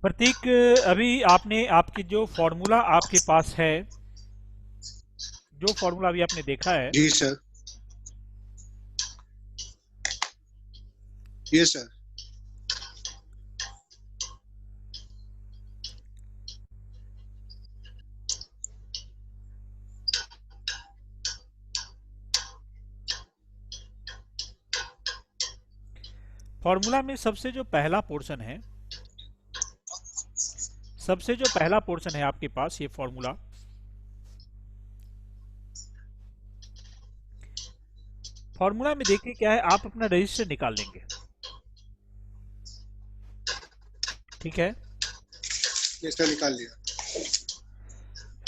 प्रतीक, अभी आपने आपकी जो फॉर्मूला आपके पास है, जो फॉर्मूला अभी आपने देखा है, जी सर। ये सर। फॉर्मूला में सबसे जो पहला पोर्शन है, सबसे जो पहला पोर्शन है आपके पास ये फॉर्मूला, फॉर्मूला में देखिए क्या है, आप अपना रजिस्टर निकाल लेंगे। ठीक है। ये सर निकाल लिया।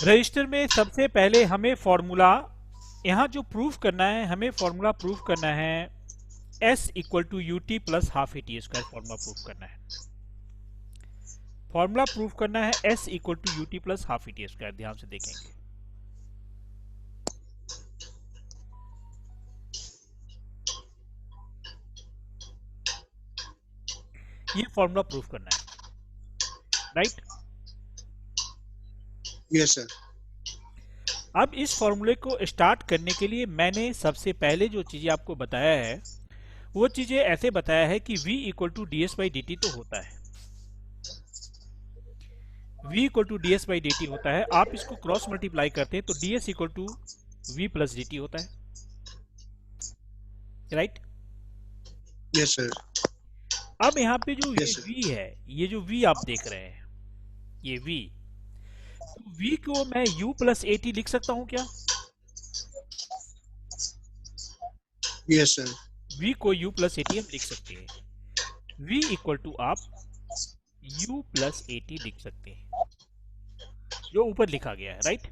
रजिस्टर में सबसे पहले हमें फॉर्मूला, यहाँ जो प्रूफ करना है, हमें फॉर्मूला प्रूफ करना है S equal to U T plus half A T square. Formula proof करना है, फॉर्मूला प्रूफ करना है S equal to U T plus half A T square. ध्यान से देखेंगे, ये फॉर्मूला प्रूफ करना है, राइट। ये सर। अब इस फॉर्मूले को स्टार्ट करने के लिए मैंने सबसे पहले जो चीजें आपको बताया है, वो चीजें ऐसे बताया है कि v equal to d s by d t तो होता है, v equal to d s by d t होता है। आप इसको क्रॉस मल्टीप्लाई करते हैं तो d s equal to v plus d t होता है, राइट। ये सर। अब यहाँ पे जो ये ये सर। v है, ये जो v आप देख रहे हैं, ये v, तो v को मैं u प्लस ए टी लिख सकता हूँ क्या? ये सर। v को u प्लस ए टी हम लिख सकते हैं, v इक्वल टू आप u प्लस ए टी लिख सकते हैं, जो ऊपर लिखा गया है, राइट।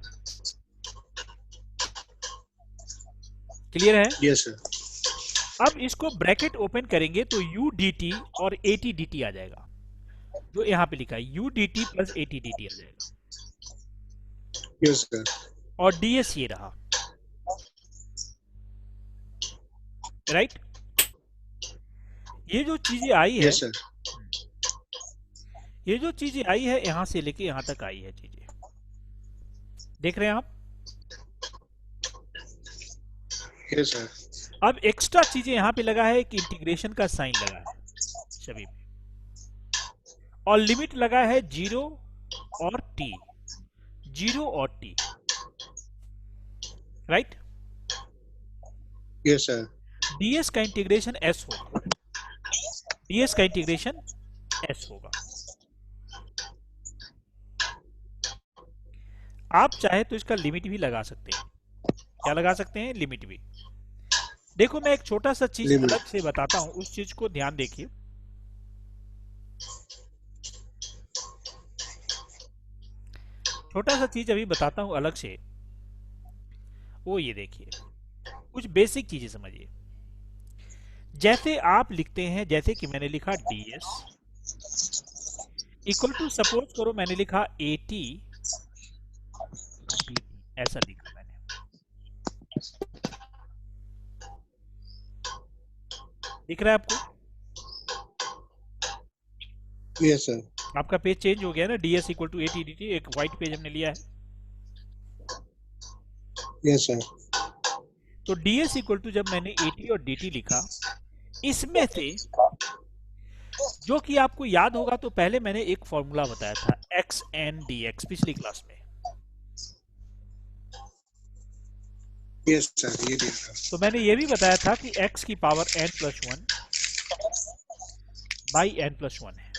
क्लियर है? ये सर। अब इसको ब्रैकेट ओपन करेंगे तो u डी टी और ए टी डी टी आ जाएगा, जो यहाँ पे लिखा है u D T plus A T D T आ जाएगा, ये सर। और डी एस ये रहा, राइट। ये जो चीजें आई ये है, सर। ये जो चीजें आई है यहाँ से लेके यहाँ तक आई है चीजें, देख रहे हैं आप। ये सर। अब एक्स्ट्रा चीजें यहाँ पे लगा है कि इंटीग्रेशन का साइन लगा है सभी पे, और लिमिट लगा है 0 और t, 0 और t, राइट। ये सर। ds का इंटीग्रेशन s होगा, ds का इंटीग्रेशन s होगा। आप चाहे तो इसका लिमिट भी लगा सकते हैं, क्या लगा सकते हैं? लिमिट भी। देखो मैं एक छोटा सा चीज लिमिट। अलग से बताता हूं, उस चीज को ध्यान देखिए। छोटा सा चीज अभी बताता हूं अलग से, वो ये देखिए, कुछ बेसिक चीजें समझिए। जैसे आप लिखते हैं, जैसे कि मैंने लिखा ds इक्वल टू, सपोज करो मैंने लिखा ए टी, ऐसा लिखा मैंने, दिख रहा है आपको? ये सर। आपका पेज चेंज हो गया ना, ds equal to a T D t, एक व्हाइट पेज हमने लिया है। ये सर। तो ds इक्वल टू जब मैंने ए टी और डी टी लिखा, इसमें से जो कि आपको याद होगा, तो पहले मैंने एक फॉर्मूला बताया था एक्स एन डी एक्स पिछली क्लास में। ये सर। ये दिया था। तो मैंने ये भी बताया था कि x की power n plus one by n plus one है,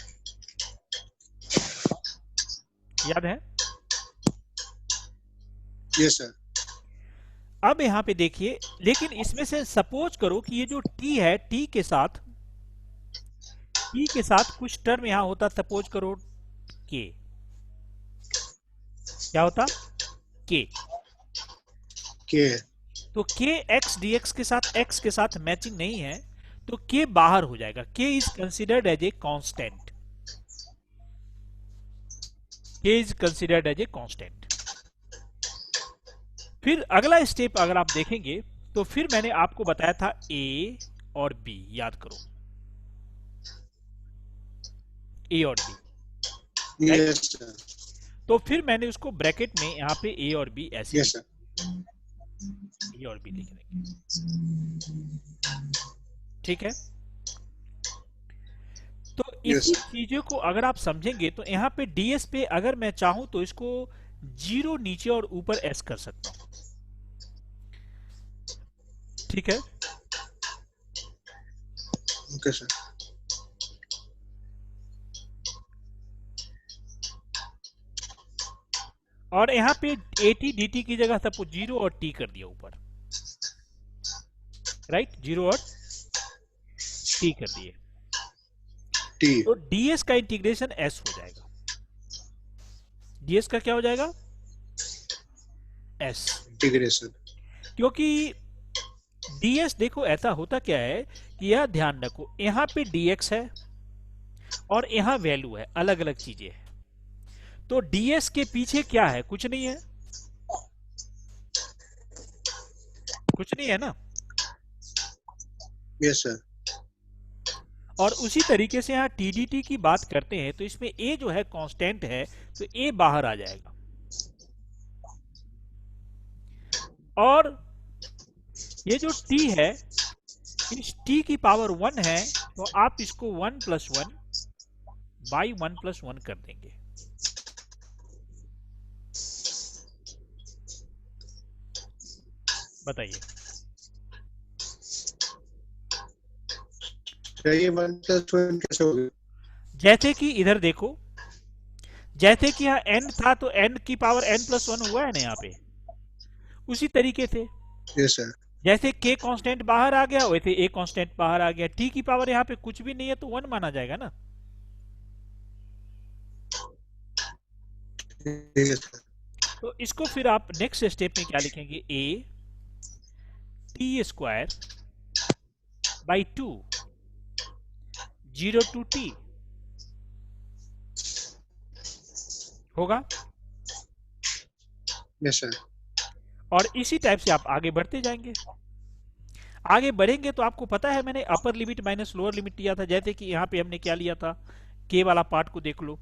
याद है? ये सर। अब यहाँ पे देखिए, लेकिन इसमें से सपोज करो कि ये जो t है, t के साथ कुछ टर्म यहाँ होता, सपोज करो k, क्या होता? k। के। तो k x dx के साथ, x के साथ मैचिंग नहीं है, तो k बाहर हो जाएगा। k is considered as a constant, k is considered as a constant. फिर अगला स्टेप अगर आप देखेंगे, तो फिर मैंने आपको बताया था a और b, याद करो, a और b। यस सर, तो फिर मैंने उसको ब्रैकेट में यहाँ पे ए और बी ऐसे यस सर, ए और बी लिख देंगे, ठीक है। तो यस इसी सर, चीजों को अगर आप समझेंगे तो यहाँ पे डीएस पे अगर मैं चाहूं तो इसको 0 नीचे और ऊपर एस कर सकता हूं, ठीक है। ओके सर, और यहाँ पे एटी dt की जगह सपोज 0 और t कर दिया ऊपर, राइट, 0 और t कर दिए, टी, तो ds का इंटीग्रेशन s हो जाएगा। ds का क्या हो जाएगा, s, इंटीग्रेशन, क्योंकि ds देखो ऐसा होता क्या है कि यह ध्यान रखो, यहाँ पे dx है और यहाँ वैल्यू है, अलग अलग चीजें हैं, तो ds के पीछे क्या है, कुछ नहीं है, कुछ नहीं है ना। यस सर, और उसी तरीके से यहाँ TDT की बात करते हैं तो इसमें a जो है कांस्टेंट है, तो a बाहर आ जाएगा, और ये जो t है, इस t की पावर 1 है, तो आप इसको 1 + 1 बाई 1 + 1 कर देंगे, बताइए। ये 1+1 कैसे हो गया? जैसे कि इधर देखो, जैसे कि यहाँ n था तो n की पावर n + 1 हुआ है ना यहाँ पे, उसी तरीके से यस सर, जैसे k कांस्टेंट बाहर आ गया वैसे a कांस्टेंट बाहर आ गया, t की पावर यहाँ पे कुछ भी नहीं है तो 1 माना जाएगा ना। ठीक है सर, तो इसको फिर आप नेक्स्ट स्टेप में क्या लिखेंगे, a t² by 2 0 to t होगा, यस सर, और इसी टाइप से आप आगे बढ़ते जाएंगे। आगे बढ़ेंगे तो आपको पता है मैंने अपर लिमिट माइनस लोअर लिमिट लिया था, जैसे कि यहाँ पे हमने क्या लिया था, k वाला पार्ट को देख लो,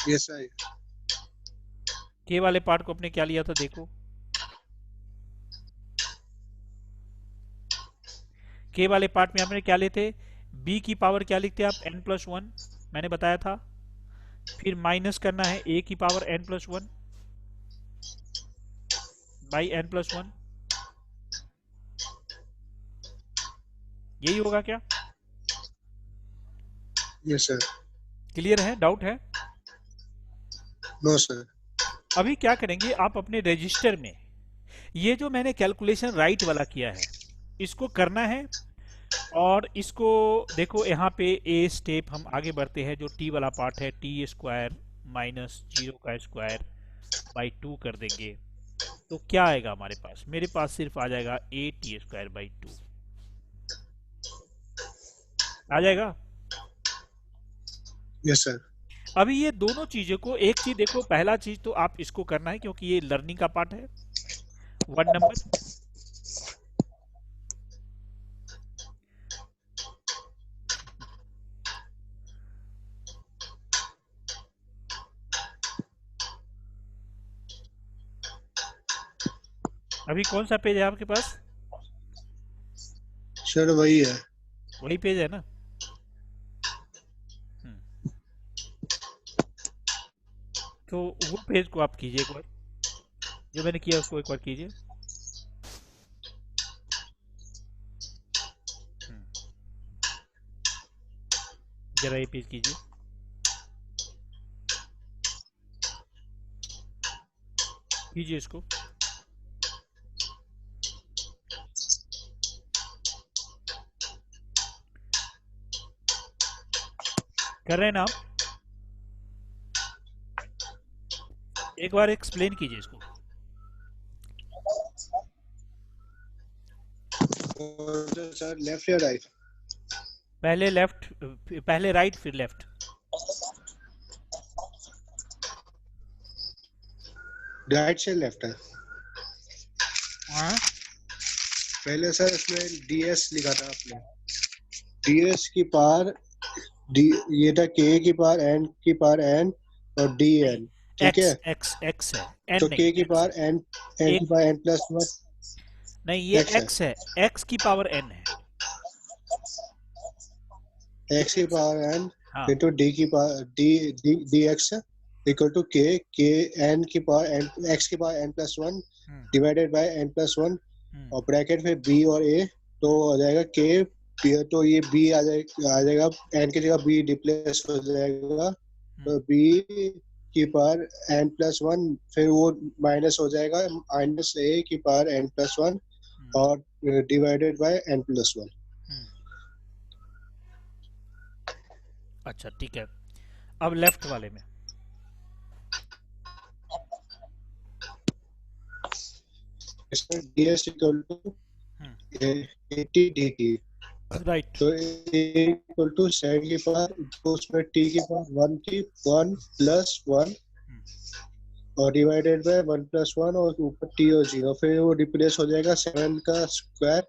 यस सर, k वाले पार्ट को अपने क्या लिया था देखो, k वाले पार्ट में हमने क्या लेते, b की पावर क्या लिखते आप, n + 1 मैंने बताया था, फिर माइनस करना है a की पावर n + 1 बाई n + 1, यही होगा क्या, यस सर, क्लियर है, डाउट है। नो सर, अभी क्या करेंगे आप अपने रजिस्टर में, ये जो मैंने कैलकुलेशन राइट वाला किया है इसको करना है, और इसको देखो यहाँ पे ए स्टेप हम आगे बढ़ते हैं, जो टी वाला पार्ट है t² माइनस 0 का स्क्वायर बाई 2 कर देंगे, तो क्या आएगा हमारे पास, मेरे पास सिर्फ आ जाएगा at² बाई 2 आ जाएगा। यस सर, अभी ये दोनों चीजों को, एक चीज देखो, पहला चीज तो आप इसको करना है क्योंकि ये लर्निंग का पार्ट है, 1 नंबर, अभी कौन सा पेज है आपके पास, सर वही है, वही पेज है ना। तो वो पेज को आप कीजिए एक बार, जो मैंने किया उसको एक बार कीजिए। जरा ये पेज कीजिए, कीजिए इसको, कर रहे हैं ना आप, एक बार एक्सप्लेन कीजिए इसको। और सर लेफ्ट या राइट? पहले लेफ्ट, पहले राइट फिर लेफ्ट, राइट से लेफ्ट है। हाँ पहले सर इसमें ds लिखा था आपने, ds की पावर डी, ये था k की पावर n और नहीं, dn, ठीक है। x है, तो n नहीं, k की x पावर n की एक पावर n प्लस वन नहीं, ये x है। x है, x की पावर n है। x की पावर n हाँ। इंटू d की power dx equal to k n की पावर n x की power n plus one hmm. Divided by n plus one hmm. और ब्रैकेट में b और a, तो आ जाएगा k, तो ये b आ जाएगा n की जगह b रिप्लेस हो जाएगा, हम्म। तो b की पावर n प्लस वन, फिर वो माइनस हो जाएगा माइनस a की power n plus one hmm. और divided by n plus one. Hmm. अच्छा ठीक है, अब लेफ्ट वाले में। इसमें ds equal to hmm. 80 dt, right. तो इक्वल टू 7 की पावर, तो उसमें t की पावर 1 की 1 प्लस 1 हम्म। और डिवाइडेड बाय 1 प्लस 1 और ऊपर t और 0, फिर वो रिप्लेस हो जाएगा 7 का स्क्वायर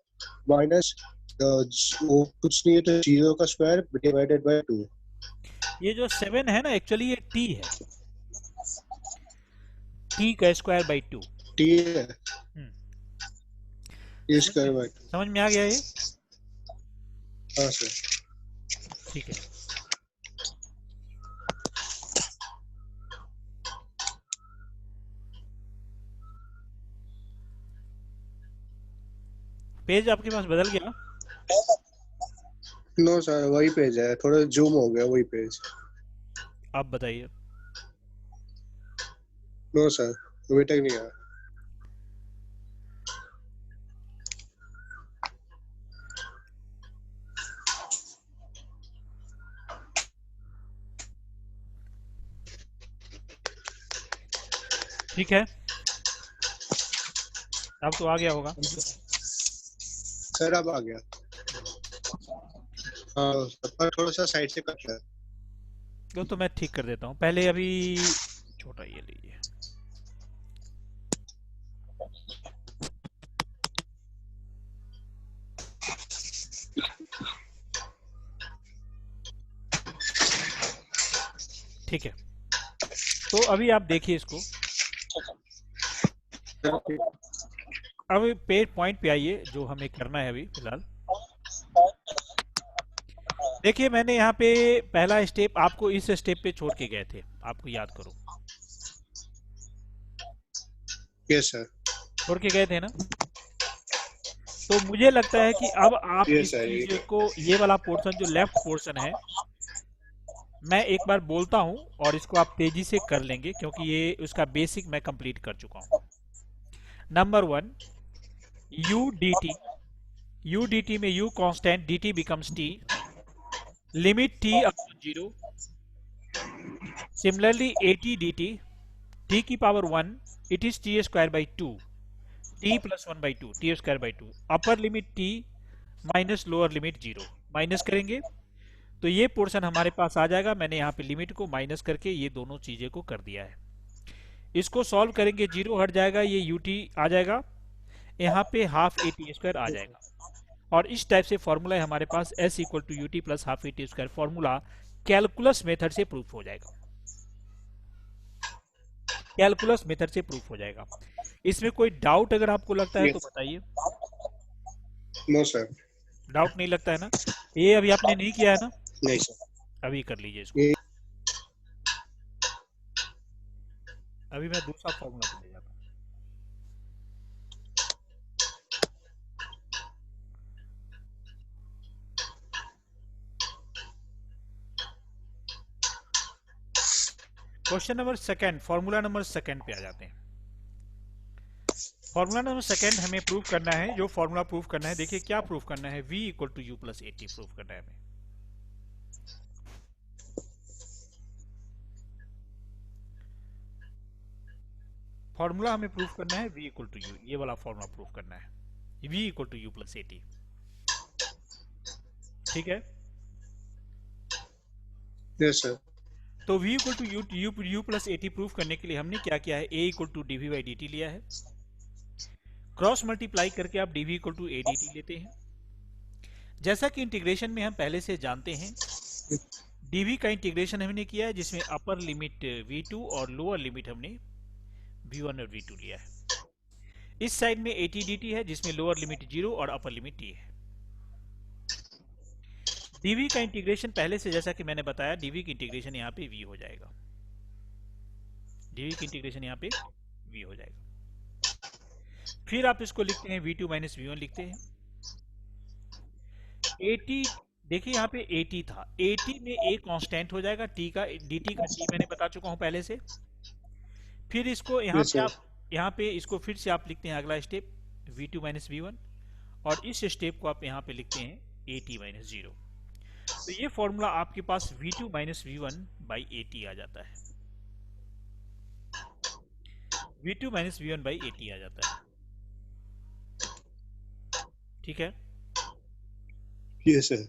माइनस वो कुछ नहीं है तो 0 का स्क्वायर डिवाइडेड बाय 2। ये जो 7 है ना, एक्चुअली ये t है, t का स्क्वायर बाई 2। t है t समझ में स्क्वायर बाय 2। समझ में आ गया ये? हाँ सर। ठीक है, पेज आपके पास बदल गया? नो सर, वही पेज है, थोड़ा जूम हो गया वही पेज। आप बताइए। नो सर, अभी तक नहीं आया। ठीक है, अब तो आ गया होगा। सर अब आ गया। हाँ, पर थोड़ा सा साइड से कट रहा है। तो मैं ठीक कर देता हूँ पहले, अभी छोटा ये लीजिए। ठीक है, तो अभी आप देखिए इसको। अब पे पॉइंट पे आइए, जो हमें करना है अभी फिलहाल। देखिए, मैंने यहाँ पे पहला स्टेप आपको इस स्टेप पे छोड़ के गए थे, आपको याद करो। Yes sir. छोड़ के गए थे ना? तो मुझे लगता है कि अब आप यस इस सर। चीज को, ये वाला पोर्शन जो लेफ्ट पोर्शन है, मैं एक बार बोलता हूँ और इसको आप तेजी से कर लेंगे, क्योंकि ये उसका बेसिक मैं कंप्लीट कर चुका हूँ। Number one, U D T, U D T में U constant, D T becomes T, limit T upon zero. Similarly A T D T, T की power one, it is T square by two, T plus one by two, T square by two. Upper limit T minus lower limit zero, minus करेंगे तो ये portion हमारे पास आ जाएगा। मैंने यहाँ पे limit को माइनस करके ये दोनों चीज़ें को कर दिया है। इसको सॉल्व करेंगे, जीरो हट जाएगा, ये यू टी आ जाएगा, यहाँ पे हाफ ए टी स्क्वायर आ जाएगा। और इस टाइप से फॉर्मूला है हमारे पास, S equal to U T plus half A T square. Formula calculus method से प्रूफ हो जाएगा, कैलकुलस मेथड से प्रूफ हो जाएगा। इसमें कोई डाउट अगर आपको लगता है तो यस। बताइए। No sir. डाउट नहीं लगता है ना? ये अभी आपने नहीं किया है ना? नहीं सर। अभी कर लीजिए इसको। ये अभी मैं दूसरा फॉर्मूला पे ले जाता हूँ। Question number second, formula number second पे आ जाते हैं। फॉर्मूला नंबर सेकंड हमें प्रूफ करना है, जो फॉर्मूला प्रूफ करना है, देखिए क्या प्रूफ करना है, v equal to u plus A t proof करना है हमें। फॉर्मूला हमें प्रूफ करना है v इक्वल टू यू, ये वाला फॉर्मूला प्रूफ करना है, v equal to u plus A t. ठीक है, यस सर। तो v equal to u plus A t proof करने के लिए हमने क्या किया है, a equal to d v by d t लिया है, क्रॉस मल्टीप्लाई करके आप d v equal to a d t लेते हैं। जैसा कि इंटीग्रेशन में हम पहले से जानते हैं, डीवी का इंटीग्रेशन हमने किया है जिसमें अपर लिमिट v2 और लोअर लिमिट हमने v1 और v2 लिया है। इस साइड में at dt है जिसमें लोअर लिमिट 0 और अपर लिमिट t है। dv का इंटीग्रेशन पहले से जैसा कि मैंने बताया, dv की इंटीग्रेशन यहाँ पे v हो जाएगा। dv की इंटीग्रेशन यहाँ पे v हो जाएगा। फिर आप इसको लिखते हैं v2 माइनस v1 लिखते हैं। at, देखिए यहाँ पे at था, at में a कांस्टेंट हो जाएगा, t का dt का t मैंने बता चुका हूँ पहले से। फिर इसको यहाँ यस पे सर। आप, यहाँ पे इसको फिर से आप लिखते हैं अगला स्टेप v2 माइनस v1, और इस स्टेप को आप यहाँ पे लिखते हैं at माइनस 0। तो ये फॉर्मूला आपके पास v2 minus v1 by at आ जाता है। v2 minus v1 by at आ जाता है। ठीक है। Yes sir.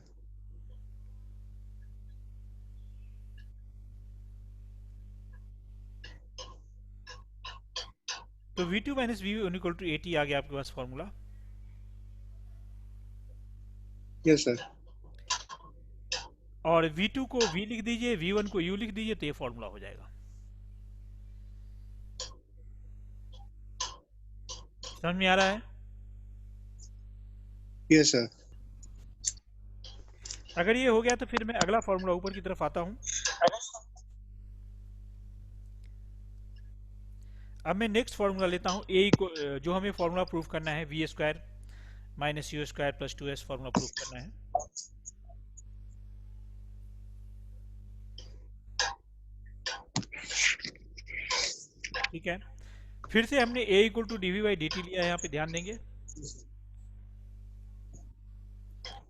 तो v2 minus v1 equal to at आ गया आपके पास फॉर्मूला। Yes sir. और v2 को v लिख दीजिए, v1 को u लिख दीजिए, तो ये फॉर्मूला हो जाएगा। समझ में आ रहा है? Yes sir. अगर ये हो गया तो फिर मैं अगला फॉर्मूला ऊपर की तरफ आता हूं। अब मैं नेक्स्ट फॉर्मूला लेता हूं, a को, जो हमें फॉर्मूला प्रूफ करना है, v square minus u square plus 2s formula proof करना है। ठीक है। फिर से हमने a equal to d v by d t लिया है, यहाँ पे ध्यान देंगे।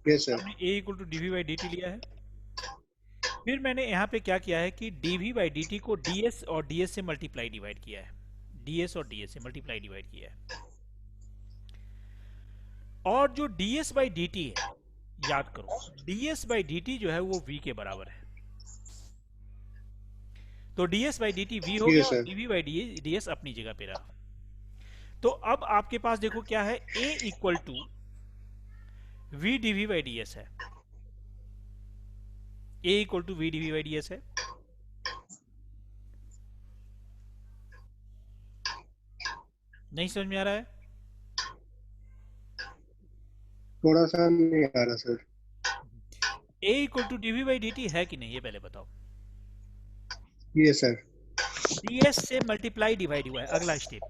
Yes sir. हमने a equal to d v by d t लिया है। फिर मैंने यहाँ पे क्या किया है कि dv बाई डी टी को ds और ds से मल्टीप्लाई डिवाइड किया है, ds और ds से मल्टीप्लाई डिवाइड किया है। और जो ds बाई डी टी है, याद करो ds बाई डी टी जो है वो v के बराबर है। तो ds by d T v हो गया यस और सर। dv बाई ds अपनी जगह पे रहा। तो अब आपके पास देखो क्या है, a equal to v dv by ds है, a equal to v dv by ds है। नहीं समझ में आ रहा है? थोड़ा सा नहीं आ रहा sir. a equal to dv by dt है कि नहीं, ये पहले बताओ। Yes sir. ds से मल्टीप्लाई डिवाइड हुआ है, अगला step.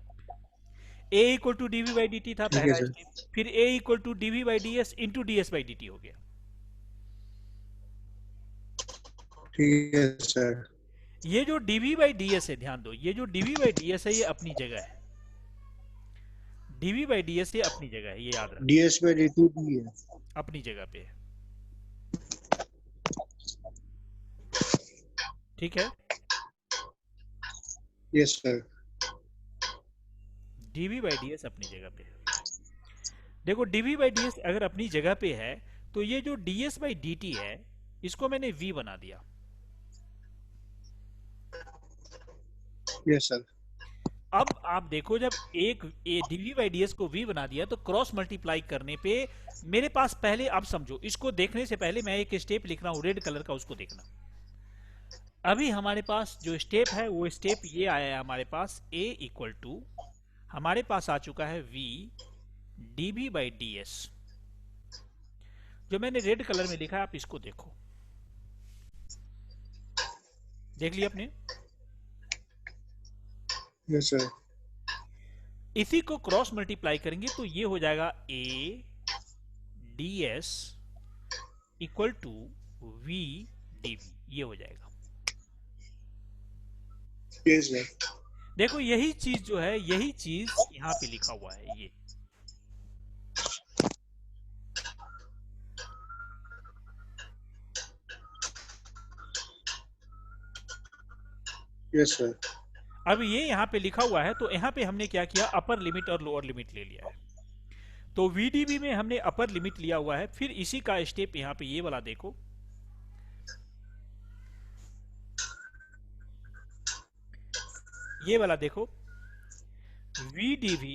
a equal to dv by dt था ठीक है पहला सर। स्टेप, फिर a equal to dv by ds into ds by dt हो गया। ठीक है सर। ये जो dv बाई ds है, ध्यान दो, ये जो dv बाई ds है ये अपनी जगह है, dv बाई ds ये अपनी जगह है, ये याद रखना, ds पे dt भी है। अपनी जगह पे है। ठीक है। Yes sir. dv by ds अपनी जगह पे है। देखो dv बाई ds अगर अपनी जगह पे है तो ये जो ds बाई dt है इसको मैंने v बना दिया। Yes sir. अब आप देखो, जब एक dv बाई ds को v बना दिया तो क्रॉस मल्टीप्लाई करने पे मेरे पास पहले, अब समझो, इसको देखने से पहले मैं एक स्टेप लिख रहा हूं रेड कलर का, उसको देखना। अभी हमारे पास जो स्टेप है वो स्टेप ये आया है हमारे पास, a इक्वल टू हमारे पास आ चुका है v dv बाई ds। जो मैंने रेड कलर में लिखा है आप इसको देखो, देख लिया आपने? Yes sir. इसी को क्रॉस मल्टीप्लाई करेंगे तो ये हो जाएगा a ds equal to v dv, ये हो जाएगा। Yes sir. देखो यही चीज जो है, यही चीज यहाँ पे लिखा हुआ है, ये यस सर। अब ये यहाँ पे लिखा हुआ है, तो यहाँ पे हमने क्या किया, अपर लिमिट और लोअर लिमिट ले लिया है। तो VDB में हमने अपर लिमिट लिया हुआ है, फिर इसी का स्टेप यहाँ पे ये वाला देखो, ये वाला देखो, VDB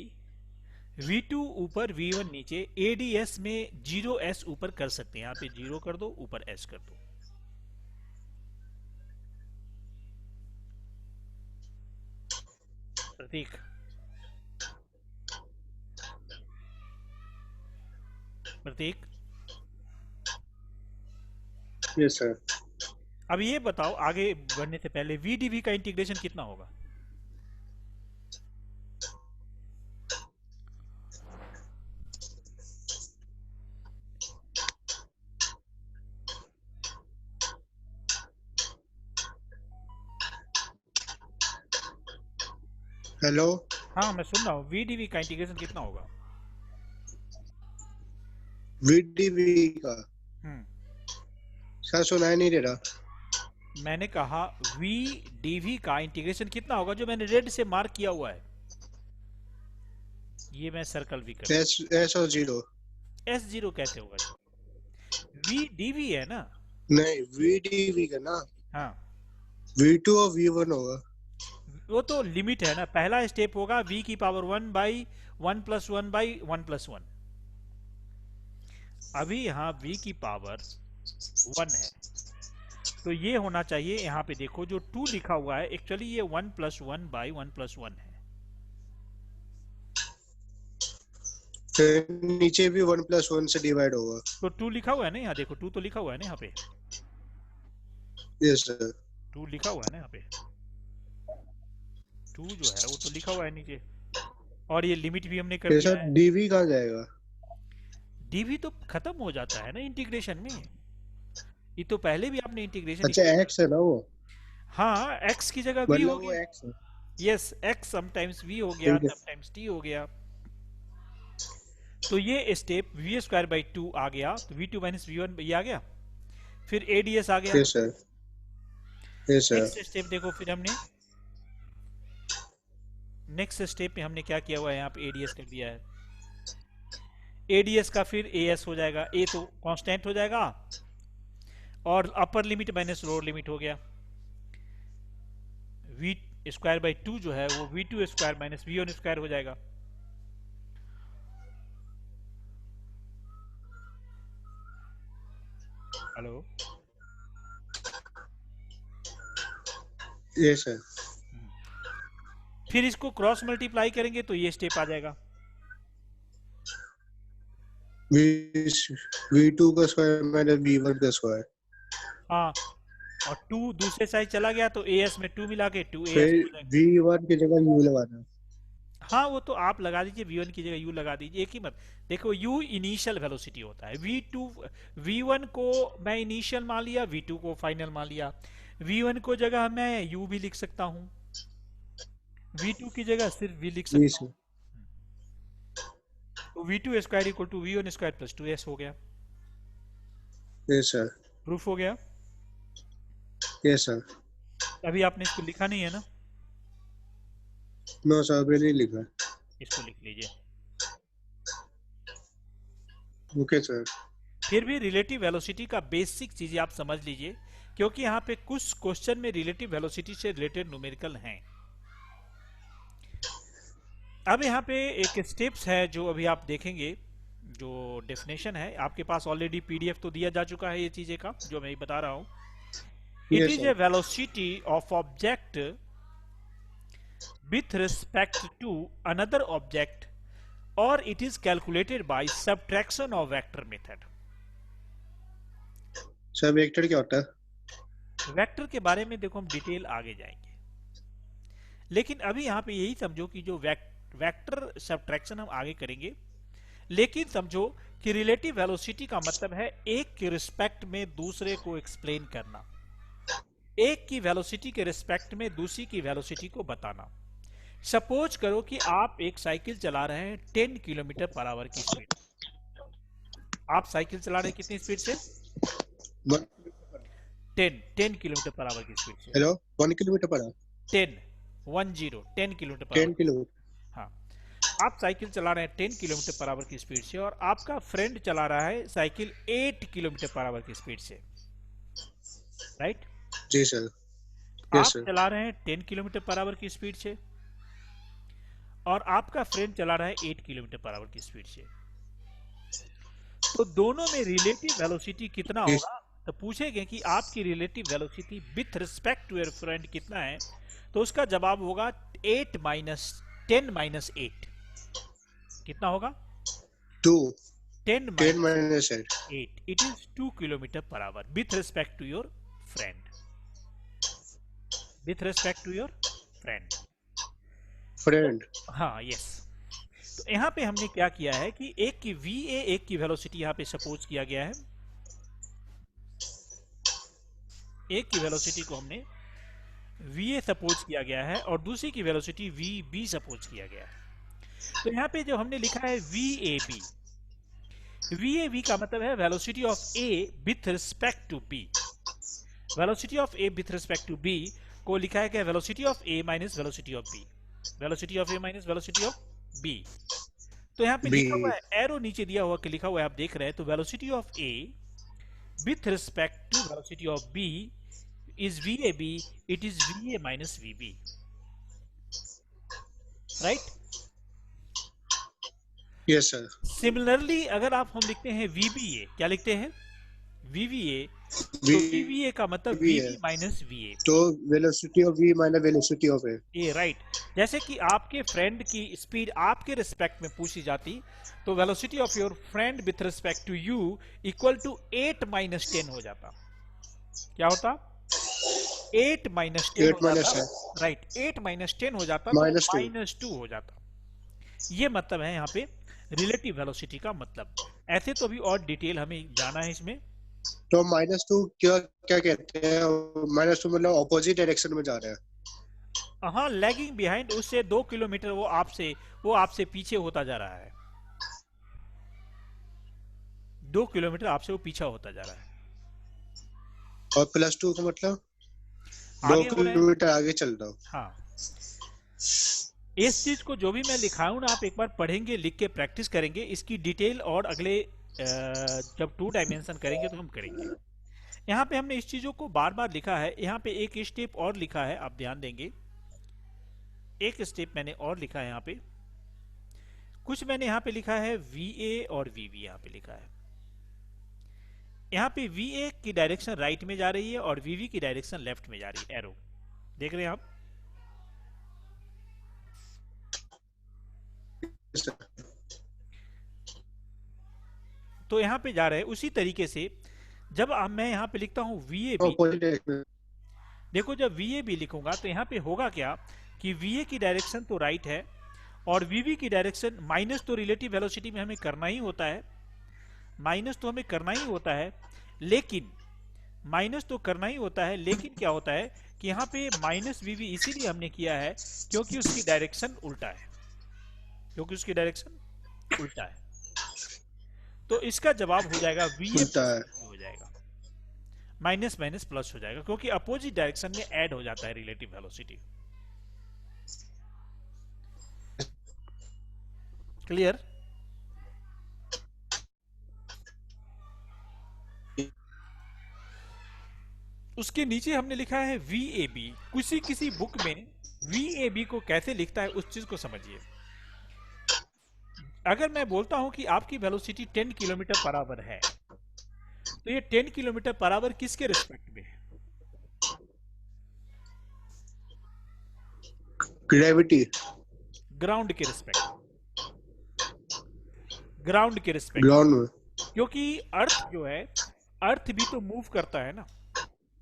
V2 ऊपर V1 नीचे, ADS में 0s ऊपर कर सकते हैं, यहाँ पे 0 कर दो, ऊपर s कर दो। प्रतीक, प्रतीक, यस सर। अब ये बताओ आगे बढ़ने से पहले वी डी वी का इंटीग्रेशन कितना होगा? हेलो। हाँ मैं सुन रहा हूँ, वी डी वी का इंटीग्रेशन कितना होगा? वीडीवी का हम्म, सर सुनाई नहीं दे रहा। मैंने कहा वी डी वी का इंटीग्रेशन कितना होगा, जो मैंने रेड से मार्क किया हुआ है, ये मैं सर्कल भी कर एस एस और जीरो। दूं। एस जीरो कैसे होगा जी? वी डी वी है ना। नहीं वीडीवी का ना, हाँ, V2 और V1 होगा। वो तो लिमिट है ना, पहला स्टेप होगा v की power 1 by 1 plus 1 by 1 plus 1। अभी यहाँ v की पावर 1 है, तो ये होना चाहिए, यहाँ पे देखो जो 2 लिखा हुआ है, एक्चुअली ये 1 प्लस 1 बाई 1 प्लस 1 है। फिर नीचे भी 1+1 से डिवाइड होगा। तो 2 लिखा हुआ है ना, यहाँ देखो 2 तो लिखा हुआ है ना यहाँ पे, यस सर। 2 लिखा हुआ है ना यहाँ पे, 2 जो है वो तो लिखा हुआ है नीचे, और ये लिमिट भी हमने कर फिर दिया सर है। डीवी कहाँ जाएगा? डीवी तो खत्म हो जाता है ना इंटीग्रेशन में, ये तो पहले भी आपने इंटीग्रेशन अच्छा इसमें कर एक्स है ना वो, हाँ x की जगह v हो मतलब वो गया। एक्स है। यस, x समटाइम्स v हो गया, ठीक है। समटाइम्स t हो गया। तो ये स्टेप वी स्क्वायर बाई 2 आ गया, तो v2 माइनस वी वन ये आ गया, फिर एडीएस आ गया। Yes sir. Yes sir. Next step देखो, फिर हमने नेक्स्ट स्टेप में हमने क्या किया हुआ है, यहाँ पे एडीएस कर दिया है। एडीएस का फिर एएस हो जाएगा, ए तो कांस्टेंट हो जाएगा, और upper limit minus lower limit हो गया। वी स्क्वायर बाई 2 जो है वो v two square minus v one square हो जाएगा। Hello, yes sir. फिर इसको क्रॉस मल्टीप्लाई करेंगे तो ये स्टेप आ जाएगा। V2 का स्क्वायर माइनस V1 का स्क्वायर। हाँ, और 2 दूसरे साइड चला गया तो एएस में 2 मिला के 2 एएस फिर हो जाएगा। V1 की जगह U लगाना। हाँ वो तो आप लगा दीजिए, v1 की जगह u लगा दीजिए, एक ही मत। देखो u इनिशियल वेलोसिटी होता है, v2 v1 को मैं इनिशियल मान लिया, v2 को फाइनल मान लिया। v1 को जगह मैं u भी लिख सकता हूँ, v2 की जगह सिर्फ v लिख जी सकता हूँ। सर। तो v2 square equal to v1 square plus 2s हो गया। Yes sir. प्रूफ हो गया। Yes sir. अभी आपने इसको लिखा नहीं है ना, नो सर अभी नहीं लिखा। इसको लिख लीजिए। Okay sir. फिर भी रिलेटिव वेलोसिटी का बेसिक चीजें आप समझ लीजिए, क्योंकि यहाँ पे कुछ क्वेश्चन में रिलेटिव वेलोसिटी से रिलेटेड न्यूमेरिकल हैं। अब यहाँ पे एक स्टेप्स है जो अभी आप देखेंगे, जो डेफिनेशन है आपके पास ऑलरेडी पीडीएफ तो दिया जा चुका है ये चीजें का, जो मैं बता रहा हूँ। It yes is a sir. Velocity of object with respect to another object, or it is calculated by subtraction of vector method. Sir vector क्या होता है? वेक्टर के बारे में देखो हम डिटेल आगे जाएंगे, लेकिन अभी यहाँ पे यही समझो कि जो वेक्टर सब्ट्रैक्शन हम आगे करेंगे, लेकिन समझो कि रिलेटिव वेलोसिटी का मतलब है एक के रिस्पेक्ट में दूसरे को एक्सप्लेन करना, एक की वेलोसिटी के रिस्पेक्ट में दूसरी की वेलोसिटी को बताना। सपोज करो कि आप एक साइकिल चला रहे हैं 10 किलोमीटर पर आवर की स्पीड। आप साइकिल चला रहे हैं कितनी स्पीड से? 10 किलोमीटर पर आवर की स्पीड से। हेलो 1 किलोमीटर पर 10 किलोमीटर पर 10 आवर। किलोमीटर। हाँ, आप साइकिल चला रहे हैं 10 किलोमीटर पर आवर की स्पीड से, और आपका फ्रेंड चला रहा है साइकिल 8 किलोमीटर पर आवर की स्पीड से, राइट? जी सर। आप यस सर। चला रहे हैं 10 किलोमीटर पर आवर की स्पीड से, और आपका फ्रेंड चला रहा है 8 किलोमीटर पर आवर की स्पीड से। तो दोनों में रिलेटिव वेलोसिटी कितना होगा? तो पूछेंगे कि आपकी relative velocity with respect to your friend कितना है, तो उसका जवाब होगा 8 माइनस 10 माइनस 8। कितना होगा? 2 10 10 minus minus 8 8। It is 2 kilometre per hour with respect to your friend, with respect to your friend. friend। हाँ, यस। तो यहाँ पे हमने क्या किया है कि एक की VA, एक की वेलोसिटी यहाँ पे सपोज किया गया है। एक की वेलोसिटी को हमने VA सपोज किया गया है और दूसरी की वेलोसिटी VB सपोज किया गया है। तो यहाँ पे जो हमने लिखा है VAB, VAB का मतलब है velocity of A with respect to B। Velocity of A with respect to B को लिखा है क्या? Velocity of A minus velocity of B, velocity of A minus velocity of B। तो यहाँ पे लिखा हुआ B है, एरो नीचे दिया हुआ कि लिखा हुआ है, आप देख रहे हैं। तो velocity of A with respect to velocity of B is VAB, it is VA minus VB, right? yes sir। Similarly अगर हम लिखते हैं VBA, क्या लिखते हैं? VBA, तो V VBA का मतलब भी है VB माइनस VA। तो velocity of V minus velocity of A। ये राइट। जैसे कि आपके फ्रेंड की स्पीड आपके रिस्पेक्ट में पूछी जाती, तो velocity of your friend with respect to you equal to 8 minus 10 हो जाता। क्या होता? 8 माइनस 10 8 हो minus जाता। 10 राइट, 8 माइनस 10 हो जाता तो minus 2 माइनस 2 हो जाता। ये मतलब है यहाँ पे रिलेटिव वेलोसिटी का मतलब। ऐसे तो अभी और डिटेल हमें जाना है इसमें। तो -2 क्या क्या कहते हैं? -2 मतलब ऑपोजिट डायरेक्शन में जा रहा है। हाँ, लैगिंग बिहाइंड, उससे 2 किलोमीटर वो आपसे पीछे होता जा रहा है। 2 किलोमीटर आपसे वो पीछा होता जा रहा है। और +2 का मतलब 2 आगे हो रहे हैं। किलोमीटर आगे चल रहा हूँ। हाँ, इस चीज को जो भी मैं लिखाऊं ना, आप एक बार पढ़ेंगे, लिख के प्रैक्टिस करेंगे। इसकी डिटेल और अगले जब 2 डायमेंशन करेंगे तो हम करेंगे। यहाँ पे हमने इस चीजों को बार बार लिखा है। यहाँ पे एक स्टेप और लिखा है, आप ध्यान देंगे। एक स्टेप मैंने और लिखा है यहाँ पे। कुछ मैंने यहाँ पे लिखा है VA और VB, यहाँ पे लिखा है। यहाँ पे VA की डायरेक्शन राइट में जा रही है और VB की डायरेक्शन लेफ्ट में जा रही है। एरो देख रहे हैं आप? तो यहाँ पे जा रहे हैं। उसी तरीके से जब मैं यहाँ पे लिखता हूँ VAB, ऑपोजिट डायरेक्शन। देखो जब VAB लिखूंगा तो यहाँ पे होगा क्या कि VA की डायरेक्शन तो राइट है और VB की डायरेक्शन माइनस, तो रिलेटिव वेलोसिटी में हमें करना ही होता है, माइनस तो हमें करना ही होता है। लेकिन माइनस तो करना ही होता है, लेकिन क्या होता है कि यहाँ पे माइनस VB इसीलिए हमने किया है क्योंकि उसकी डायरेक्शन उल्टा है, क्योंकि उसकी डायरेक्शन उल्टा है। तो इसका जवाब हो जाएगा VA उल्टा है। हो जाएगा, माइनस माइनस प्लस हो जाएगा, क्योंकि अपोजिट डायरेक्शन में ऐड हो जाता है रिलेटिव वेलोसिटी। क्लियर? उसके नीचे हमने लिखा है VAB। किसी बुक में VAB को कैसे लिखता है उस चीज को समझिए। अगर मैं बोलता हूं कि आपकी वेलोसिटी 10 किलोमीटर पर आवर है, तो ये 10 किलोमीटर पर आवर किसके रिस्पेक्ट में है? ग्रेविटी। ग्राउंड के रिस्पेक्ट, ग्राउंड के रिस्पेक्ट। ग्राउंड में। क्योंकि अर्थ जो है, अर्थ भी तो मूव करता है ना,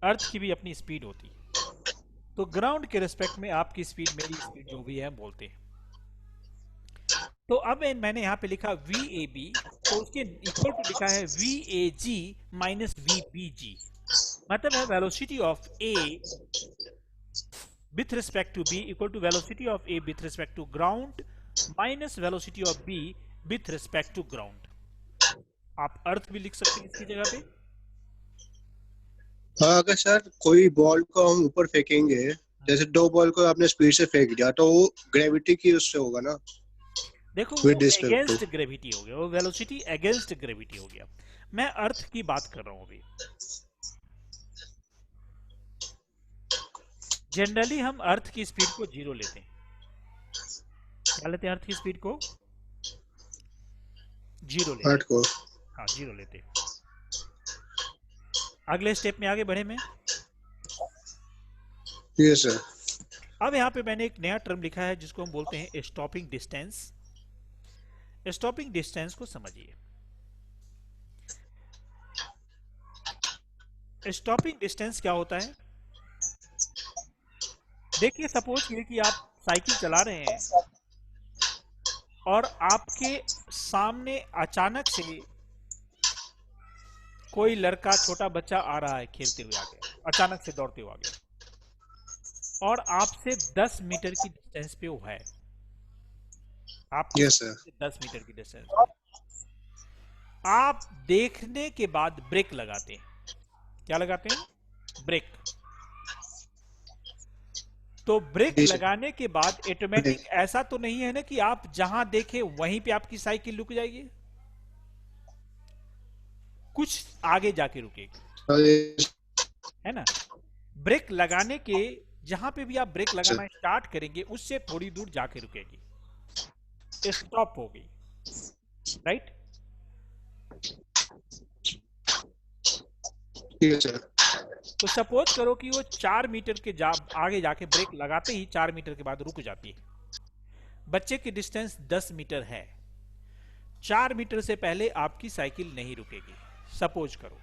अर्थ की भी अपनी स्पीड होती है। तो ग्राउंड के रिस्पेक्ट में आपकी स्पीड, मेरी स्पीड जो भी है हम बोलते हैं। तो अब मैंने यहाँ पे लिखा VAB, तो उसके इक्वल टू लिखा है VAG माइनस VBG। मतलब है velocity of A with respect to B equal to velocity of A with respect to ground minus velocity of B with respect to ground। आप अर्थ भी लिख सकते हैं इसकी जगह पे। हाँ, अगर सर कोई बॉल को हम ऊपर फेंकेंगे, जैसे 2 बॉल को आपने स्पीड से फेंक दिया, तो वो ग्रेविटी की उससे होगा ना। देखो वो With respect to। Against gravity हो गया, वो वेलोसिटी अगेंस्ट ग्रेविटी हो गया। मैं अर्थ की बात कर रहा हूं अभी। जनरली हम अर्थ की स्पीड को 0 लेते हैं। क्या लेते हैं? अर्थ की स्पीड को 0 लेते हैं। अर्थ को। हाँ, 0 लेते हैं। अगले स्टेप में आगे बढ़े में। Yes sir. अब यहाँ पे मैंने एक नया टर्म लिखा है जिसको हम बोलते हैं स्टॉपिंग डिस्टेंस। स्टॉपिंग डिस्टेंस को समझिए। स्टॉपिंग डिस्टेंस क्या होता है? देखिए, सपोज कीजिए कि आप साइकिल चला रहे हैं और आपके सामने अचानक से कोई लड़का, छोटा बच्चा आ रहा है खेलते हुए आगे, अचानक से दौड़ते हुए आगे, और आपसे 10 मीटर की डिस्टेंस पे वो है, आपकी यस सर। साइकिल से 10 मीटर की डिस्टेंस पे। आप देखने के बाद ब्रेक लगाते हैं। क्या लगाते हैं? ब्रेक। तो ब्रेक जी सर। लगाने के बाद ऑटोमेटिक ऐसा तो नहीं है ना कि आप जहां देखे वहीं पे आपकी साइकिल रुक जाएगी, कुछ आगे जाके रुकेगी, है ना? ब्रेक लगाने के जहां पे भी आप ब्रेक लगाना स्टार्ट करेंगे उससे थोड़ी दूर जाके रुकेगी, स्टॉप होगी, राइट? Yes sir. तो सपोज करो कि वो 4 मीटर के आगे जाके ब्रेक लगाते ही 4 मीटर के बाद रुक जाती है। बच्चे की डिस्टेंस 10 मीटर है, 4 मीटर से पहले आपकी साइकिल नहीं रुकेगी, सपोज करो।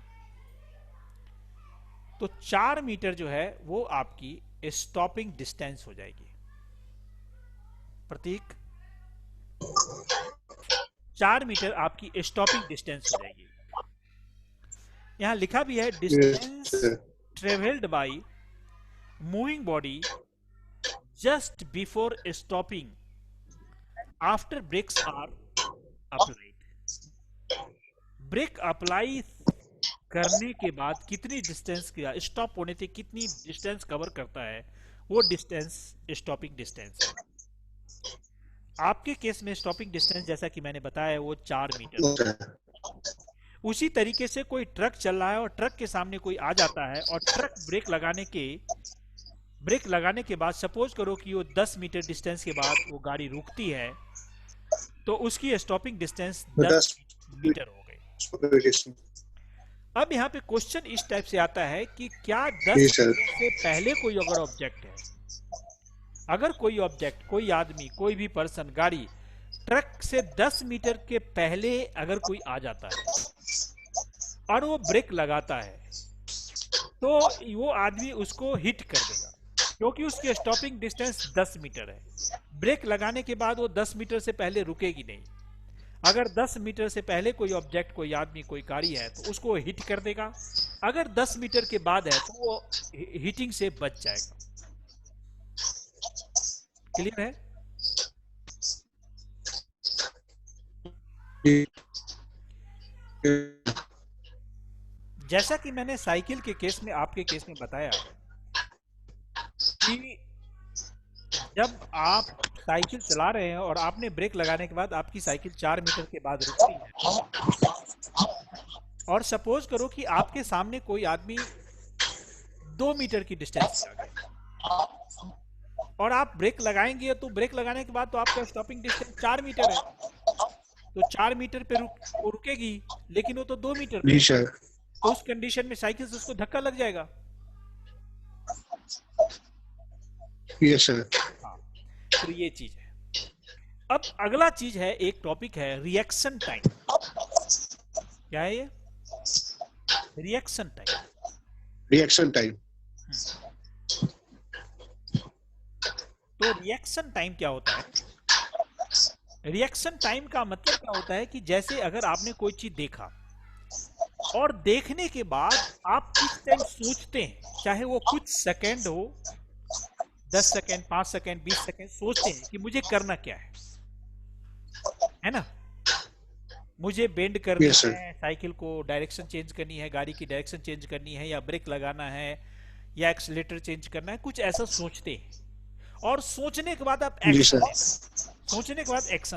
तो 4 मीटर जो है वो आपकी स्टॉपिंग डिस्टेंस हो जाएगी। प्रतीक, 4 मीटर आपकी स्टॉपिंग डिस्टेंस हो जाएगी। यहां लिखा भी है distance travelled by moving body just before stopping after brakes are applied. Brake apply करने के बाद कितनी डिस्टेंस का, स्टॉप होने से कितनी डिस्टेंस कवर करता है, वो डिस्टेंस स्टॉपिंग डिस्टेंस है। आपके केस में स्टॉपिंग डिस्टेंस जैसा कि मैंने बताया वो 4 मीटर है। उसी तरीके से कोई ट्रक चल रहा है और ट्रक के सामने कोई आ जाता है और ट्रक ब्रेक लगाने के बाद सपोज करो कि वो 10 मीटर डिस्टेंस के बाद वो गाड़ी रुकती है, तो उसकी स्टॉपिंग डिस्टेंस 10 मीटर हो गई। अब यहाँ पे क्वेश्चन इस टाइप से आता है कि क्या 10 मीटर से पहले कोई अगर ऑब्जेक्ट है, अगर कोई ऑब्जेक्ट, कोई आदमी, कोई भी पर्सन, गाड़ी ट्रक से 10 मीटर के पहले अगर कोई आ जाता है और वो ब्रेक लगाता है, तो वो आदमी उसको हिट कर देगा क्योंकि उसकी स्टॉपिंग डिस्टेंस 10 मीटर है। ब्रेक लगाने के बाद वो 10 मीटर से पहले रुकेगी नहीं। अगर 10 मीटर से पहले कोई ऑब्जेक्ट, कोई आदमी, कोई गाड़ी है तो उसको हिट कर देगा। अगर 10 मीटर के बाद है तो वो हिटिंग से बच जाएगा। क्लियर है? जैसा कि मैंने साइकिल के केस में, आपके केस में बताया कि जब आप साइकिल चला रहे हैं और आपने ब्रेक लगाने के बाद आपकी साइकिल 4 मीटर के बाद रुकती है, और सपोज करो कि आपके सामने कोई आदमी 2 मीटर की डिस्टेंस पे आ गया और आप ब्रेक लगाएंगे, तो ब्रेक लगाने के बाद तो आपका स्टॉपिंग डिस्टेंस 4 मीटर है, तो 4 मीटर पे वो रुकेगी, लेकिन वो तो 2 मीटर पे है। तो उस कंडीशन में साइकिल से उसको धक्का लग जाएगा। Yes sir. हाँ, तो ये चीज है। अब अगला चीज है, एक टॉपिक है रिएक्शन टाइम। क्या है ये? Reaction time. Reaction time. तो रिएक्शन टाइम क्या होता है? रिएक्शन टाइम का मतलब क्या होता है कि जैसे अगर आपने कोई चीज देखा और देखने के बाद आप कुछ टाइम सोचते हैं, चाहे वो कुछ सेकंड हो, 10 सेकंड, 5 सेकंड, 20 सेकंड, सोचते हैं कि मुझे करना क्या है ना? मुझे बेंड करनी है, साइकिल को डायरेक्शन चेंज करनी है, गाड़ी की डायरेक्शन चेंज करनी है, या ब्रेक लगाना है, या एक्सीलरेटर चेंज करना है, कुछ ऐसा सोचते हैं। और सोचने के बाद आप एक्शन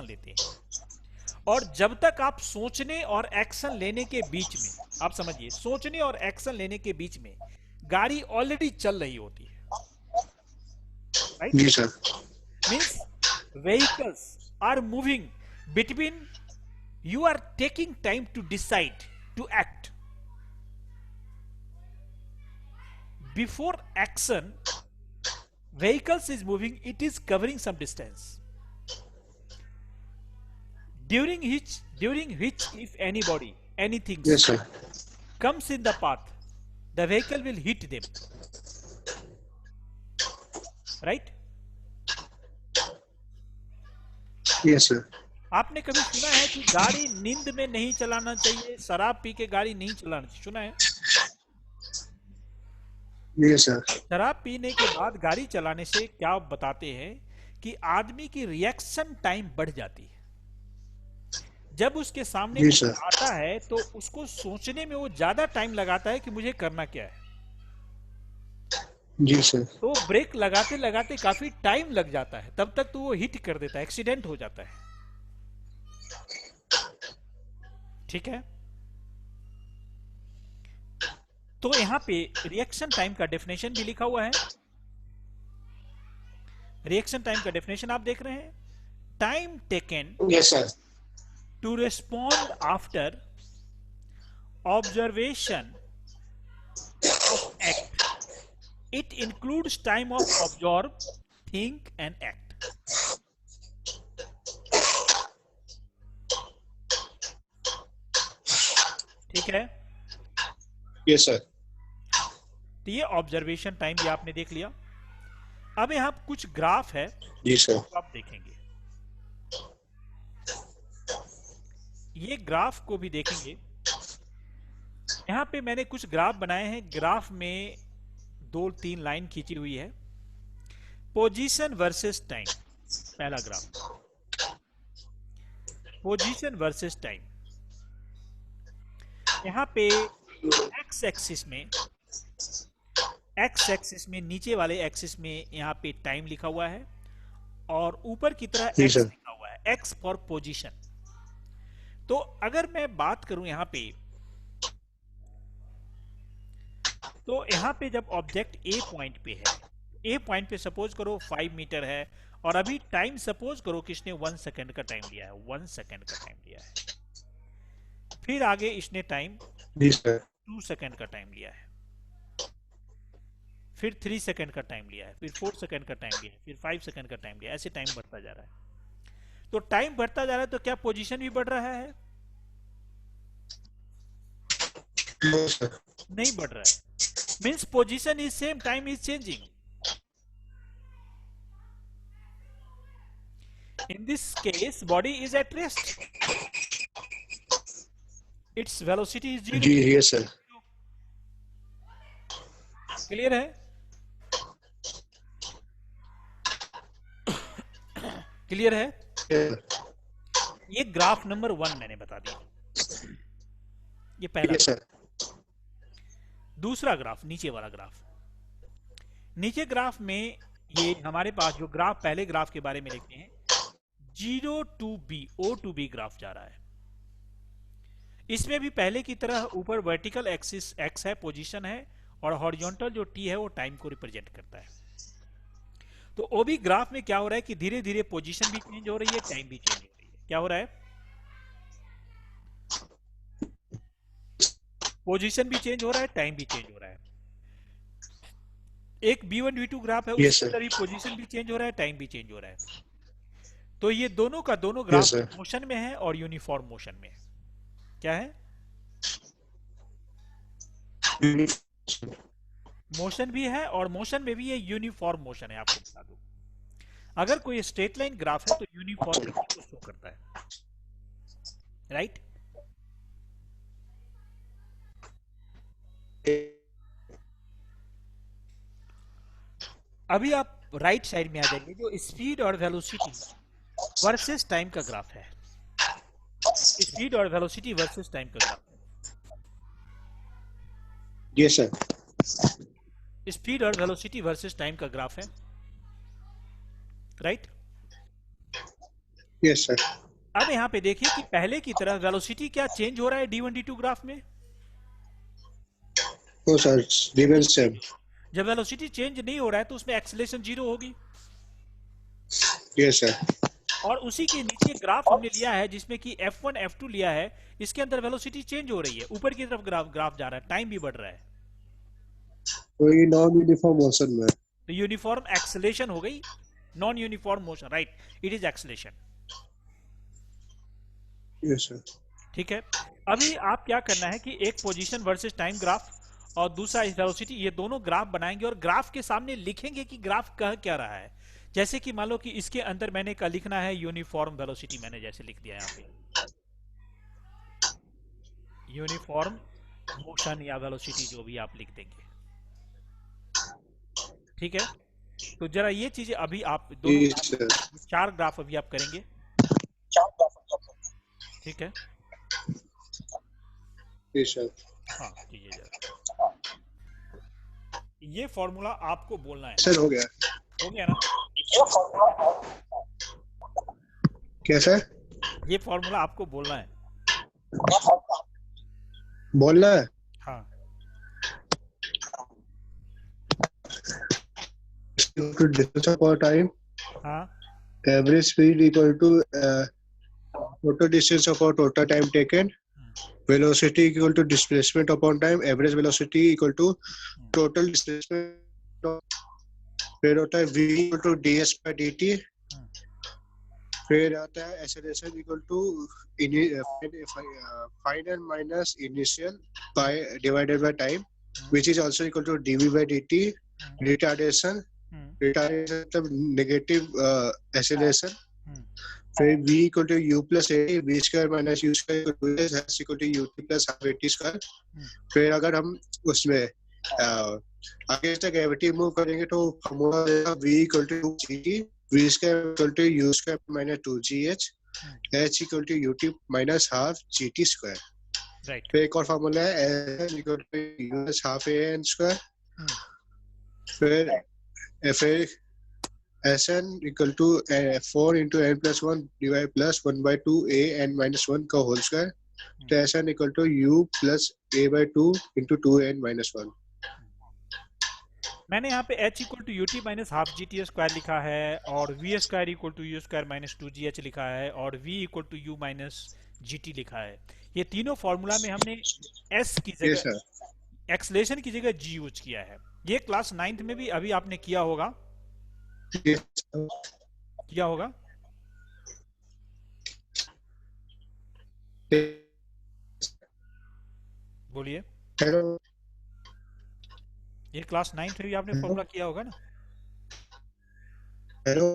लेते हैं। और जब तक आप सोचने और एक्शन लेने के बीच में, आप समझिए, सोचने और एक्शन लेने के बीच में गाड़ी ऑलरेडी चल रही होती है, राइट? जी sir. Means vehicles are moving between, you are taking time to decide to act, before action vehicles is moving, it is covering some distance during which if anybody anything Yes, sir. comes in the path, the vehicle will hit them, right? Yes, sir. आपने कभी सुना है कि गाड़ी नींद में नहीं चलाना चाहिए, शराब पी के गाड़ी नहीं चलाना चाहिए? सुना है? Yes, sir. शराब पीने के बाद गाड़ी चलाने से क्या बताते हैं कि आदमी की रिएक्शन टाइम बढ़ जाती है। जब उसके सामने जी, कुछ सर। आता है तो उसको सोचने में वो ज्यादा टाइम लगाता है कि मुझे करना क्या है। जी, सर। तो ब्रेक लगाते लगाते काफी टाइम लग जाता है, तब तक तो वो हिट कर देता है, एक्सीडेंट हो जाता है। ठीक है, तो यहाँ पे रिएक्शन टाइम का डेफिनेशन भी लिखा हुआ है। रिएक्शन टाइम का डेफिनेशन आप देख रहे हैं, time taken Yes, sir. to respond after observation of act. It includes time of observe, think and act. ठीक है, Yes, sir. तो ये ऑब्जर्वेशन टाइम भी आपने देख लिया। अब यहाँ कुछ ग्राफ है जी, सर। तो आप देखेंगे, ये ग्राफ को भी देखेंगे। यहाँ पे मैंने कुछ ग्राफ बनाए हैं, ग्राफ में 2-3 लाइन खींची हुई है। पोजीशन वर्सेस टाइम, पहला ग्राफ, पोजीशन वर्सेस टाइम। यहाँ पे एक्स एक्सिस में नीचे वाले एक्सिस में यहाँ पे टाइम लिखा हुआ है और ऊपर की तरह जी, एक्स सर। लिखा हुआ है, एक्स फॉर पोजीशन। तो अगर मैं बात करूं यहाँ पे, तो यहाँ पे जब ऑब्जेक्ट ए पॉइंट पे है, ए पॉइंट पे सपोज करो 5 मीटर है और अभी टाइम सपोज करो किसने 1 सेकंड का टाइम लिया है, 1 सेकंड का टाइम लिया है। फिर आगे इसने टाइम जी, सर। 2 सेकंड का टाइम लिया है, फिर 3 सेकंड का टाइम लिया है, फिर 4 सेकंड का टाइम लिया है, फिर 5 सेकंड का टाइम लिया है। ऐसे टाइम बढ़ता जा रहा है। तो टाइम बढ़ता जा रहा है तो क्या पोजीशन भी बढ़ रहा है? No, sir. नहीं बढ़ रहा है। Means position is same, time is changing. In this case, body is at rest. Its velocity is 0. जी, yes, sir. क्लियर है? क्लियर है? Yes, ये ग्राफ नंबर 1 मैंने बता दिया, ये पहला। yes, sir. दूसरा ग्राफ, नीचे वाला ग्राफ। नीचे ग्राफ में ये हमारे पास जो ग्राफ पहले ग्राफ के बारे में लिखते हैं, 0 to B, O to B graph जा रहा है। इसमें भी पहले की तरह ऊपर वर्टिकल एक्सिस एक्स है, पोजीशन है, और हॉरिजॉन्टल जो टी है वो टाइम को रिप्रेजेंट करता है। तो ओबी ग्राफ में क्या हो रहा है कि धीरे धीरे पोजीशन भी चेंज हो रही है, टाइम भी चेंज हो रही है। क्या हो रहा है? पोजीशन भी चेंज हो रहा है, टाइम भी चेंज हो रहा है। एक B1 B2 ग्राफ है, Yes, उसके sir. अंदर भी पोजीशन भी चेंज हो रहा है, टाइम भी चेंज हो रहा है। तो ये दोनों का दोनों Yes, ग्राफ sir. मोशन में है और यूनिफॉर्म मोशन में है। क्या है? मोशन भी है और मोशन में भी ये यूनिफॉर्म मोशन है। आपको बता दूं, अगर कोई स्ट्रेट लाइन ग्राफ है तो यूनिफॉर्म को शो करता है, राइट? अभी आप राइट साइड में आ जाएंगे, जो स्पीड और वेलोसिटी वर्सेस टाइम का ग्राफ है। स्पीड और वेलोसिटी वर्सेस टाइम का ग्राफ है। Yes, sir. स्पीड और वेलोसिटी वर्सेस टाइम का ग्राफ है, राइट? Yes, sir. अब यहाँ पे देखिए कि पहले की तरह वेलोसिटी क्या चेंज हो रहा है D1 D2 ग्राफ में? No, sir. It's remains same. जब वेलोसिटी चेंज नहीं हो रहा है तो उसमें एक्सेलरेशन 0 होगी। Yes, sir. और उसी के नीचे ग्राफ हमने लिया है जिसमें कि F1 F2 लिया है, इसके अंदर वेलोसिटी चेंज हो रही है, ऊपर की तरफ ग्राफ जा रहा है, टाइम भी बढ़ रहा है। कोई नॉन यूनिफॉर्म मोशन में। तो यूनिफॉर्म एक्सेलेरेशन हो गई, non uniform motion, right, it is acceleration. Yes sir. ठीक है। अभी आप क्या करना है कि एक पोजीशन वर्सेस टाइम ग्राफ और दूसरा वेलोसिटी, ये दोनों ग्राफ बनाएंगे और ग्राफ के सामने लिखेंगे कि ग्राफ कह क्या रहा है। जैसे कि मान लो कि इसके अंदर मैंने का लिखना है यूनिफॉर्म वेलोसिटी, मैंने जैसे लिख दिया यहाँ पे यूनिफॉर्म मोशन या वेलोसिटी, जो भी आप लिख देंगे। ठीक है। तो जरा ये चीजें अभी आप दोनों जी ग्राफ, सर। चार ग्राफ अभी आप करेंगे। ठीक है। जी सर। हाँ कीजिए जरा, ये फॉर्मूला आपको बोलना है। सर हो गया। हो गया ना? क्या सर? ये फॉर्मूला आपको बोलना है। बोलना है। हाँ। to distance of our time, हाँ। average speed equal to total distance of our total time taken, velocity equal to displacement upon time, average velocity equal to total displacement of, फिर होता है v equal to ds by dt, फिर आता है acceleration equal to final minus initial by divided by time, which is also equal to dv by dt, retardation मतलब negative acceleration, फिर v equal to u plus a, v square minus u square equal to ut plus half at square. फिर अगर हम उसमें आगे तक gravity move करेंगे तो फॉर्मूला देगा v equal to gt, v square equal to u square minus 2gh, h equal to ut minus half gt square. Right. फिर एक और फॉर्मूला है n equal to u plus half an square, फिर Sn equal to 4 into n plus 1 divided plus 1 by 2 a n minus 1 का whole square, तो Sn equal to u plus a by 2 into 2 n minus 1। मैंने यहाँ पे h equal to you t minus half g t square लिखा है, और v square equal to u square minus 2gh लिखा है, और v equal to u minus g t लिखा है। ये तीनों फॉर्मूला में हमने s की जगह, एक्सलेशन की जगह g यूज किया है। ये क्लास 9th में भी अभी आपने किया होगा, किया होगा। बोलिए। हेलो। ये क्लास 9th में भी आपने फॉर्मूला किया होगा ना? हेलो।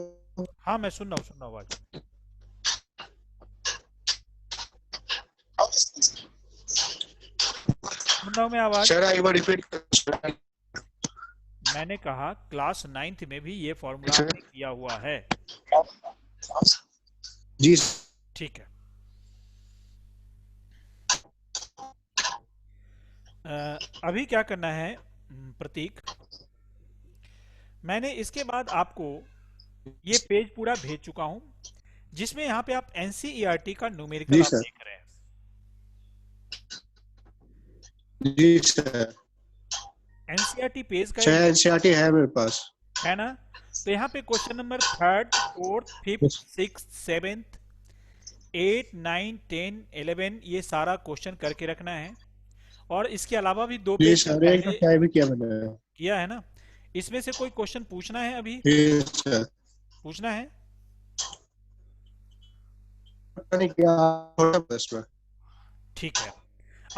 हाँ मैं सुन रहा हूँ आवाज। सुन रहा हूँ मैं आवाज। सर एक बार रिपीट। मैंने कहा क्लास 9th में भी ये फॉर्मूला आपने किया हुआ है। जी ठीक है। अभी क्या करना है प्रतीक, मैंने इसके बाद आपको ये पेज पूरा भेज चुका हूं, जिसमें यहाँ पे आप एनसीईआरटी का न्यूमेरिकल आप देख रहे हैं। जी सर। एनसीईआरटी पेज का एनसीईआरटी है मेरे पास, है ना? तो यहाँ पे question number 3rd 4th 5th 6th 7th 8 9 10 11 ये सारा क्वेश्चन करके रखना है। और इसके अलावा भी 2 पेज पहले भी किया है ना। इसमें से कोई क्वेश्चन पूछना है अभी? पूछना है? ठीक है,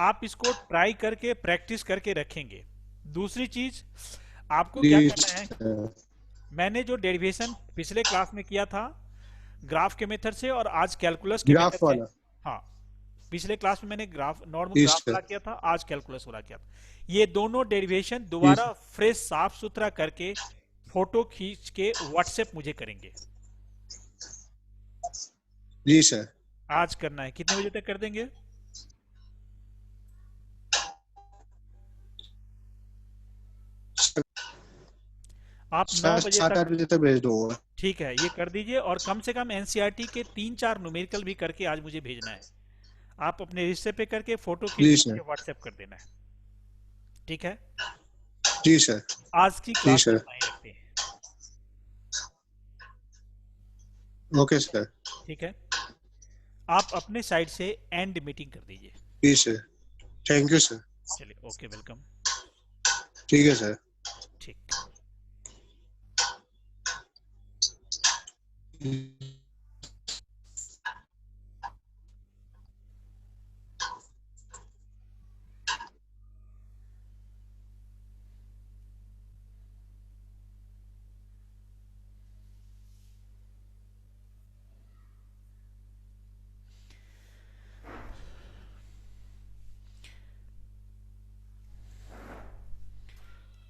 आप इसको ट्राई करके प्रैक्टिस करके रखेंगे। दूसरी चीज आपको क्या करना है, मैंने जो डेरिवेशन पिछले क्लास में किया था ग्राफ के मेथड से, और आज कैलकुलस के मेथड से। हाँ, पिछले क्लास में मैंने ग्राफ नॉर्मल ग्राफ वाला किया था, आज कैलकुलस वाला किया था। ये दोनों डेरिवेशन दोबारा फ्रेश साफ सुथरा करके फोटो खींच के व्हाट्सएप मुझे करेंगे। जी सर। आज करना है, कितने बजे तक कर देंगे? आप 9 बजे तक भेज दूंगा। ठीक है, ये कर दीजिए। और कम से कम एनसीईआरटी के 3-4 न्यूमेरिकल भी करके आज मुझे भेजना है। आप अपने रिश्ते पे करके फोटो खींच के व्हाट्सएप कर देना है। ठीक है जी सर। आज की क्लास में रखते हैं। Okay sir. ठीक है, आप अपने साइड से एंड मीटिंग कर दीजिए। जी सर। Thank you sir. चलिए, ओके, वेलकम। ठीक है सर। ठीक।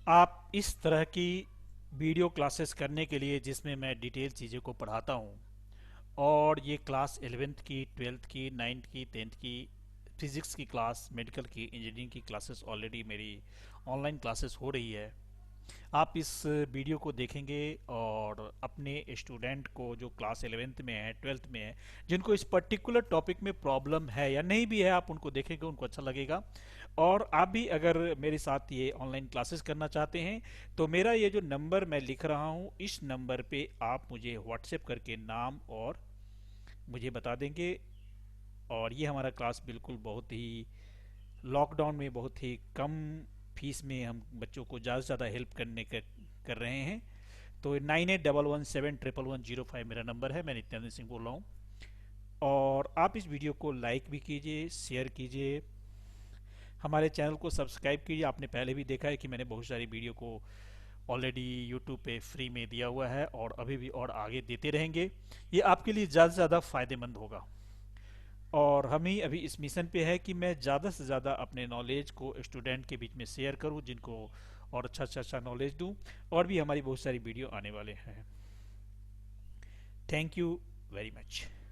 आप इस तरह की वीडियो क्लासेस करने के लिए जिसमें मैं डिटेल चीज़ों को पढ़ाता हूँ, और ये क्लास 11th की, 12th की, 9th की, 10th की, फिज़िक्स की क्लास, मेडिकल की, इंजीनियरिंग की क्लासेस ऑलरेडी मेरी ऑनलाइन क्लासेस हो रही है। आप इस वीडियो को देखेंगे और अपने स्टूडेंट को जो क्लास 11th में है, 12th में है, जिनको इस पर्टिकुलर टॉपिक में प्रॉब्लम है या नहीं भी है, आप उनको देखेंगे, उनको अच्छा लगेगा। और आप भी अगर मेरे साथ ये ऑनलाइन क्लासेस करना चाहते हैं तो मेरा ये जो नंबर मैं लिख रहा हूँ, इस नंबर पे आप मुझे व्हाट्सएप करके नाम और मुझे बता देंगे। और ये हमारा क्लास बिल्कुल बहुत ही लॉकडाउन में बहुत ही कम फीस में हम बच्चों को ज़्यादा से ज़्यादा हेल्प कर रहे हैं। तो 9811171105 मेरा नंबर है। मैं नित्यानंद सिंह बोल रहा हूँ। और आप इस वीडियो को लाइक भी कीजिए, शेयर कीजिए, हमारे चैनल को सब्सक्राइब कीजिए। आपने पहले भी देखा है कि मैंने बहुत सारी वीडियो को ऑलरेडी यूट्यूब पे फ्री में दिया हुआ है और अभी भी और आगे देते रहेंगे। ये आपके लिए ज़्यादा से ज़्यादा फ़ायदेमंद होगा। और हम ही अभी इस मिशन पे है कि मैं ज़्यादा से ज़्यादा अपने नॉलेज को स्टूडेंट के बीच में शेयर करूं, जिनको और अच्छा नॉलेज दूं। और भी हमारी बहुत सारी वीडियो आने वाले हैं। Thank you very much.